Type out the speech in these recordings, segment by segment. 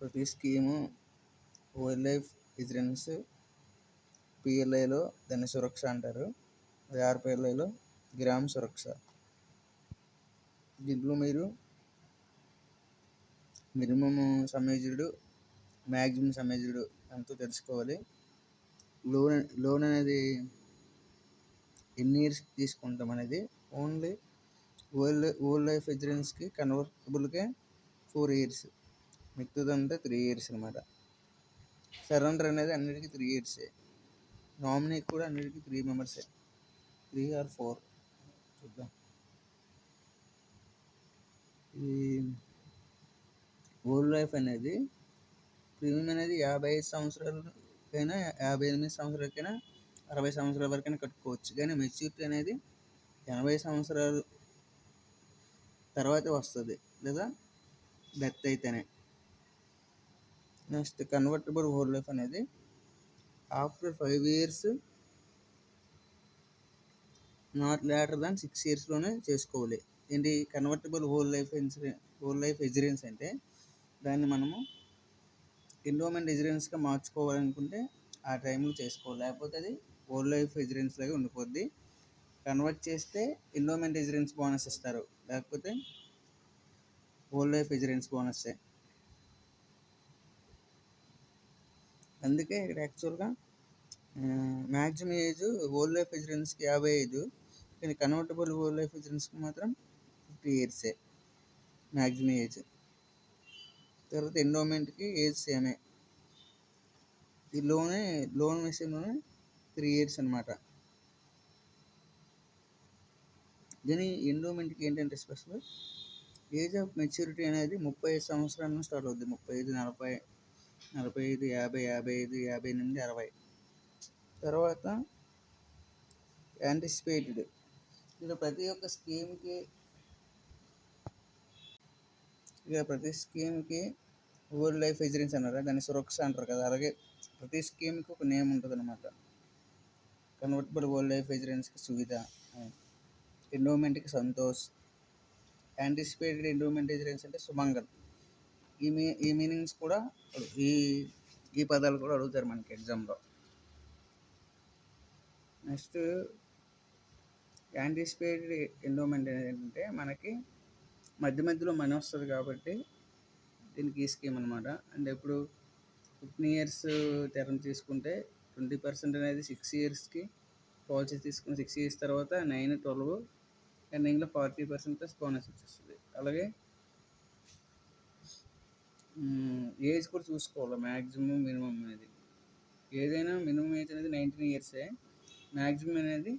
ప్రతి scheme wild life insurance పిఎల్ఐలో దాన్ని సురక్ష అంటారు, అది ఆర్పిఎల్ఐలో గ్రామ సురక్ష. దీంట్లో మీరు మినిమం సమ్మేజ్డ్ మ్యాక్సిమం సమ్మేజ్డ్ ఎంతో తెలుసుకోవాలి. లోన్ అనేది ఎన్ని ఇయర్స్కి తీసుకుంటాం అనేది ఓన్లీ ఓల్డ్ లైఫ్ ఇన్సూరెన్స్కి కన్వర్టబుల్కే 4 years, మిగతాదంతా 3 years అనమాట. సరెండర్ అనేది అన్నిటికీ 3 years, నామినీకి కూడా అన్నిటికీ 3 members, 3 or 4 చూద్దాం. ఈ ఓల్డ్ లైఫ్ అనేది ప్రీమియం అనేది 55 సంవత్సరాలకైనా 58 సంవత్సరాలకైనా 60 సంవత్సరాల వరకైనా కట్టుకోవచ్చు. కానీ మెచ్యూరిటీ అనేది 80 సంవత్సరాల తర్వాతే వస్తుంది, లేదా డెత్ అయితేనే. నెక్స్ట్ కన్వర్టబుల్ ఓల్డ్ లైఫ్ అనేది after 5 years not later than 6 yearsలోనే చేసుకోవాలి. ఏంటి కన్వర్టబుల్ ఓల్డ్ లైఫ్ ఇన్సూరెన్స్ అంటే దాన్ని మనము ఎండోమెంట్ ఇన్సూరెన్స్గా మార్చుకోవాలనుకుంటే ఆ టైంలో చేసుకోవాలి, లేకపోతే అది ఓల్డ్ లైఫ్ ఇన్సూరెన్స్ లాగా ఉండిపోద్ది. కన్వర్ట్ చేస్తే ఎండోమెంట్ ఇన్సూరెన్స్ బోనస్ ఇస్తారు, లేకపోతే ఓల్డ్ లైఫ్ ఇన్సూరెన్స్ బోనస్సే. అందుకే ఇక్కడ యాక్చువల్గా మ్యాక్సిమం ఏజ్ ఓల్డ్ లైఫ్ ఇన్సూరెన్స్కి 55, కానీ కన్వర్టబుల్ ఓల్డ్ లైఫ్ ఇన్సూరెన్స్కి మాత్రం 50 years మ్యాక్సిమం ఏజ్. తర్వాత ఎండోమెంట్కి ఏజ్ సేమే. ఈ లోన్ విషయంలోనే 3 years అనమాట. దీని ఎండోమెంట్కి ఏంటంటే స్పెషల్ ఏజ్ ఆఫ్ మెచ్యూరిటీ అనేది 35 సంవత్సరాల నుంచి స్టార్ట్ అవుద్ది. 35, 40, 45, 50, 55, 58, 60. తర్వాత యాంటిసిపేటెడ్, ఇలా ప్రతి స్కీమ్కి ఓల్డ్ లైఫ్ ఇన్సూరెన్స్ అన్నారు, దాన్ని సురక్ష అంటారు కదా. అలాగే ప్రతి స్కీమ్కి ఒక నేమ్ ఉంటుంది అనమాట. కన్వర్టబుల్ ఓల్డ్ లైఫ్ ఇన్సూరెన్స్కి సువిధ, ఎండోమెంట్కి సంతోష్, యాంటిసిపేటెడ్ ఎండోమెంట్ ఇన్సూరెన్స్ అంటే సుమంగల్. ఈ మీనింగ్స్ కూడా ఈ పదాలు కూడా అడుగుతారు మనకి ఎగ్జామ్లో. నెక్స్ట్ యాంటిసిపేటెడ్ ఎండోమెంట్ ఏంటంటే మనకి మధ్యలో మనీ వస్తుంది కాబట్టి దీనికి ఈ స్కీమ్ అనమాట. అంటే ఇప్పుడు 15 years టర్మ్ తీసుకుంటే 20% అనేది 6 yearsకి పాలసీ తీసుకుని 6 years తర్వాత 9, 12 ఎండింగ్లో 40% ప్లస్ బోనస్ వచ్చేస్తుంది. అలాగే ఏజ్ కూడా చూసుకోవాలి, మ్యాక్సిమం మినిమం అనేది. ఏదైనా మినిమం ఏజ్ అనేది 19 years, మ్యాక్సిమం అనేది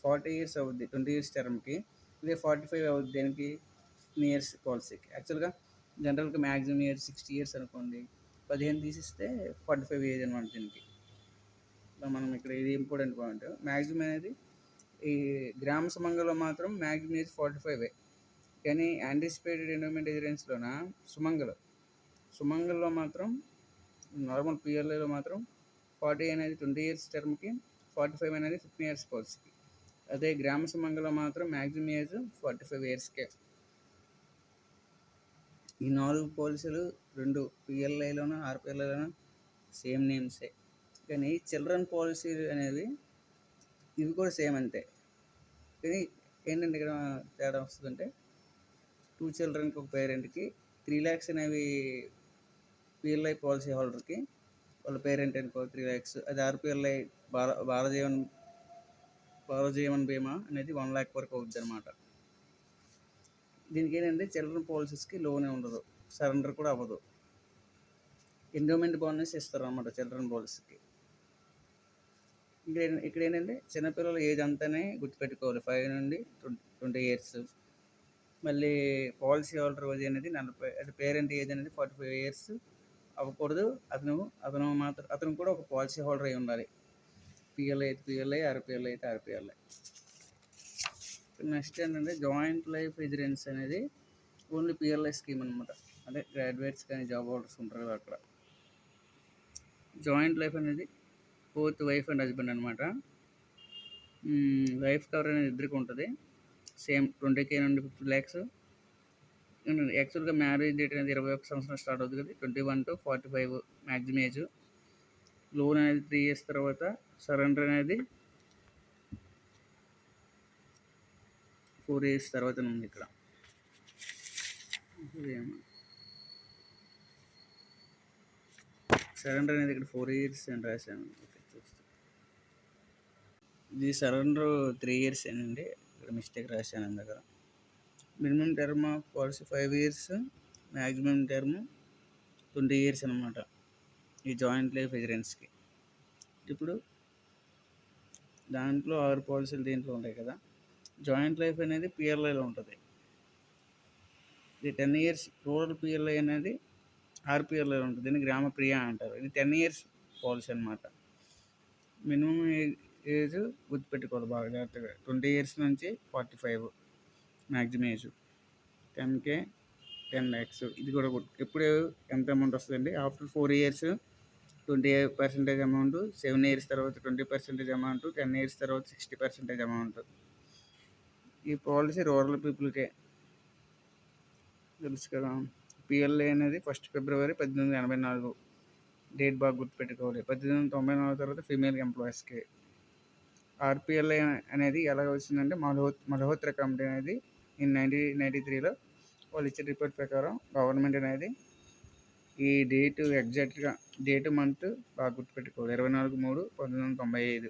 40 years అవుద్ది 20 years టర్మ్కి. ఇదే 45 అవుద్ది దేనికి 15 years పాలసీకి. యాక్చువల్గా జనరల్గా మ్యాక్సిమం ఏజ్ 60 years అనుకోండి, 15 తీసిస్తే 45 ఏజ్ అనమాట దీనికి. మనం ఇక్కడ ఇది ఇంపార్టెంట్ పాయింట్. మ్యాక్సిమం అనేది ఈ గ్రామ సుమంగలో మాత్రం మ్యాక్సిమం ఏజ్ 45, కానీ యాంటిసిపేటెడ్ ఎండోమెంట్ ఇన్సూరెన్స్లోన సుమంగల్లో మాత్రం నార్మల్ పిఎల్ఐలో మాత్రం 40 అనేది 20 years టర్మ్కి, 45 అనేది 15 years పాలసీకి. అదే గ్రామ సుమంగలో మాత్రం మ్యాక్సిమం ఏజ్ 45 yearsకే. ఈ 4 పాలసీలు 2 పిఎల్ఐలోనూ ఆర్పిఎల్ఐలోనూ సేమ్ నేమ్సే, కానీ చిల్డ్రన్ పాలసీలు అనేవి ఇవి కూడా సేమ్ అంతే. కానీ ఏంటంటే ఇక్కడ తేడా వస్తుందంటే 2 childrenకి ఒక పేరెంట్కి 3 lakhs అనేవి పిఎల్ఐ పాలసీ హోల్డర్కి, వాళ్ళ పేరెంట్ అనుకో 3 lakhs. అది ఆర్పిఎల్ఐ బాలజీవన్ బీమా అనేది 1 lakh వరకు అవుద్ది అనమాట. దీనికి ఏంటంటే చిల్డ్రన్ పాలసీస్కి లోనే ఉండదు, సరెండర్ కూడా అవ్వదు. ఎండోమెంట్ బోనస్ ఇస్తారు అన్నమాట చిల్డ్రన్ పాలసీకి. ఇక్కడ ఏంటంటే చిన్నపిల్లల ఏజ్ అంతానే గుర్తుపెట్టుకోవాలి, 5 నుండి 20 years. మళ్ళీ పాలసీ హోల్డర్ ఏజ్ అనేది 40, అది పేరెంట్ ఏజ్ అనేది 45 years అవ్వకూడదు. అతను కూడా ఒక పాలసీ హోల్డర్ అయి ఉండాలి. పిఎల్ఐ అయితే పిఎల్ఐ, ఆర్పిఎల్ఐ అయితే ఆర్పిఎల్ఐ. నెక్స్ట్ ఏంటంటే జాయింట్ లైఫ్ ఇన్సూరెన్స్ అనేది ఓన్లీ పిఎల్ఐ స్కీమ్ అనమాట. అదే గ్రాడ్యుయేట్స్ కానీ జాబ్ హోల్డర్స్ ఉంటారు కదా అక్కడ. జాయింట్ లైఫ్ అనేది బోత్ వైఫ్ అండ్ హస్బెండ్ అనమాట. లైఫ్ కవర్ అనేది ఇద్దరికి ఉంటుంది, సేమ్ 20K నుండి 50 lakhs. యాక్చువల్‌గా మ్యారేజ్ డేట్ అనేది 21 సంవత్సరం స్టార్ట్ అవుద్ది కదా! 21-45 మాక్సిమం ఏజ్. లోన్ అనేది 3 ఇయర్స్ తర్వాత సరెండర్ అనేది 4 ఇయర్స్ తర్వాతనే ఉంది ఇక్కడ. ఇదేమో సరెండర్ అనేది ఇక్కడ 4 ఇయర్స్ అని రాశాను. ఓకే, చూస్తే ఇది సరెండర్ 3 ఇయర్స్ అండి. ఇక్కడ మిస్టేక్ రాశాను ఇందాక. Minimum term of policy 5 years, maximum term 20 years అనమాట ఈ జాయింట్ లైఫ్ ఇన్సూరెన్స్కి. ఇప్పుడు దాంట్లో 6 పాలసీలు దీంట్లో ఉంటాయి కదా. జాయింట్ లైఫ్ అనేది పిఎల్ఐలో ఉంటుంది. ఇది 10 ఇయర్స్. రూరల్ పిఎల్ఐ అనేది ఆర్పిఎల్ఐలో ఉంటుంది. దీన్ని గ్రామ ప్రియ అంటారు. ఇది 10 ఇయర్స్ పాలసీ అనమాట. మినిమం ఏజ్ గుర్తుపెట్టుకోవాలి బాగా జాగ్రత్తగా. 20 ఇయర్స్ నుంచి 45 మ్యాక్సిమం ఏజ్. 10K 10 lakhs. ఇది కూడా ఎప్పుడు ఎంత అమౌంట్ వస్తుందండి? ఆఫ్టర్ 4 ఇయర్స్ 20% అమౌంట్, 7 ఇయర్స్ తర్వాత 20% అమౌంట్, 10 ఇయర్స్ తర్వాత 60% అమౌంట్. ఈ పాలసీ రూరల్ పీపుల్కే తెలుసు కదా. పిఎల్ఐ అనేది 1 ఫిబ్రవరి 1884 డేట్ బాగా గుర్తుపెట్టుకోవాలి. 1894 తర్వాత ఫీమేల్ ఎంప్లాయీస్కి. ఆర్పిఎల్ఐ అనేది ఎలాగ వచ్చిందంటే మల్హోత్రా కమిటీ అనేది 1993లో వాళ్ళు ఇచ్చే రిపోర్ట్ ప్రకారం గవర్నమెంట్ అనేది ఈ ఎగ్జాక్ట్గా మంత్ బాగా గుర్తుపెట్టుకోవాలి. 24/3/1995